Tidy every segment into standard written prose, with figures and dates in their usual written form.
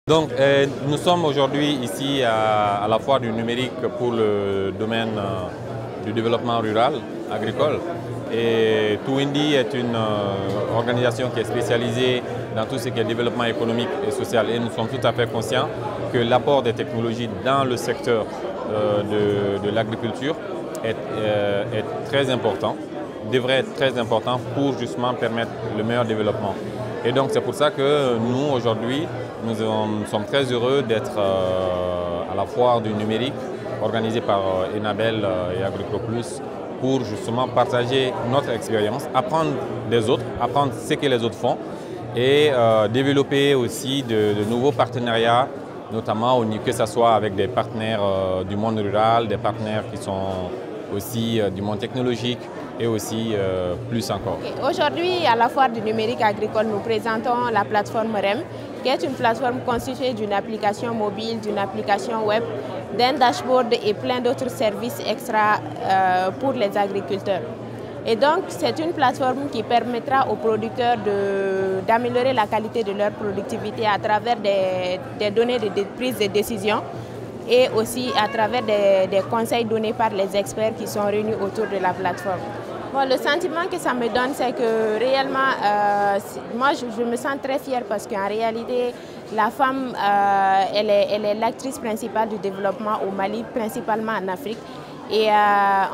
Donc, nous sommes aujourd'hui ici à la foire du numérique pour le domaine du développement rural, agricole. Et Tuindi est une organisation qui est spécialisée dans tout ce qui est développement économique et social. Et nous sommes tout à fait conscients que l'apport des technologies dans le secteur de l'agriculture est très important, devrait être très important pour justement permettre le meilleur développement. Et donc c'est pour ça que nous aujourd'hui, nous sommes très heureux d'être à la foire du numérique organisée par Enabel et AgriProPlus pour justement partager notre expérience, apprendre des autres, apprendre ce que les autres font et développer aussi de nouveaux partenariats, notamment que ce soit avec des partenaires du monde rural, des partenaires qui sont aussi du monde technologique et aussi plus encore. Aujourd'hui, à la foire du numérique agricole, nous présentons la plateforme REM, qui est une plateforme constituée d'une application mobile, d'une application web, d'un dashboard et plein d'autres services extra pour les agriculteurs. Et donc, c'est une plateforme qui permettra aux producteurs d'améliorer la qualité de leur productivité à travers des données de prise de décision et aussi à travers des conseils donnés par les experts qui sont réunis autour de la plateforme. Bon, le sentiment que ça me donne, c'est que réellement, moi je me sens très fière parce qu'en réalité, la femme, elle est l'actrice principale du développement au Mali, principalement en Afrique. Et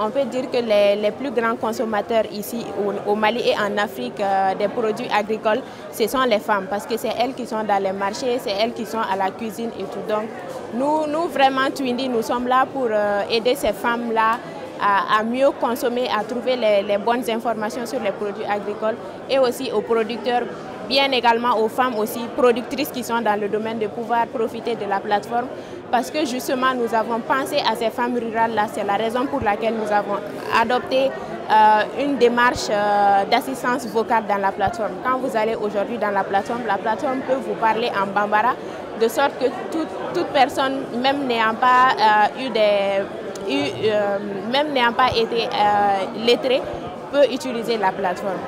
on peut dire que les plus grands consommateurs ici au Mali et en Afrique des produits agricoles, ce sont les femmes parce que c'est elles qui sont dans les marchés, c'est elles qui sont à la cuisine et tout. Donc nous vraiment, Tuindi, nous sommes là pour aider ces femmes-là à mieux consommer, à trouver les bonnes informations sur les produits agricoles et aussi aux producteurs, bien également aux femmes aussi productrices qui sont dans le domaine de pouvoir profiter de la plateforme parce que justement nous avons pensé à ces femmes rurales-là, c'est la raison pour laquelle nous avons adopté une démarche d'assistance vocale dans la plateforme. Quand vous allez aujourd'hui dans la plateforme peut vous parler en bambara de sorte que toute personne, même n'ayant pas même n'ayant pas été lettrée, peut utiliser la plateforme.